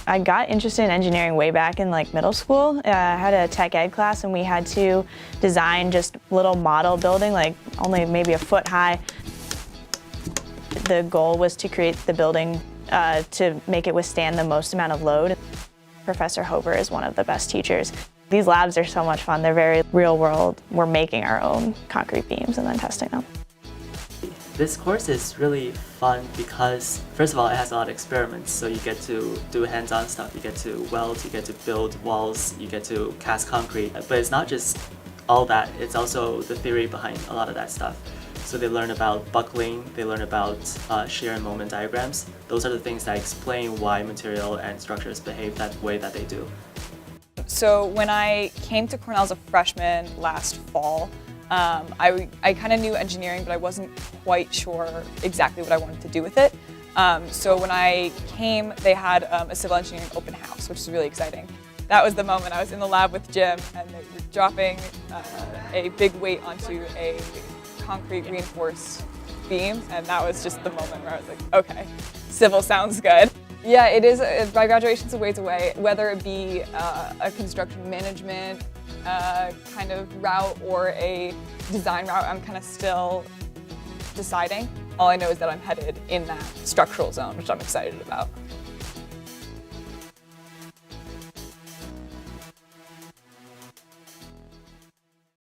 I got interested in engineering way back in middle school. I had a tech ed class and we had to design just little model building, only maybe a foot high. The goal was to create the building to make it withstand the most amount of load. Professor Hober is one of the best teachers. These labs are so much fun. They're very real world. We're making our own concrete beams and then testing them. This course is really fun because, first of all, it has a lot of experiments, so you get to do hands-on stuff. You get to weld, you get to build walls, you get to cast concrete. But it's not just all that, it's also the theory behind a lot of that stuff. So they learn about buckling, they learn about shear and moment diagrams. Those are the things that explain why material and structures behave that way that they do. So when I came to Cornell as a freshman last fall, I kind of knew engineering, but I wasn't quite sure exactly what I wanted to do with it. So when I came, they had a civil engineering open house, which is really exciting. That was the moment I was in the lab with Jim, and they were dropping a big weight onto a concrete reinforced beam, and that was just the moment where I was like, okay, civil sounds good. Yeah, it is. My graduation's a ways away, whether it be a construction management kind of route or a design route. I'm kind of still deciding. All I know is that I'm headed in that structural zone, which I'm excited about.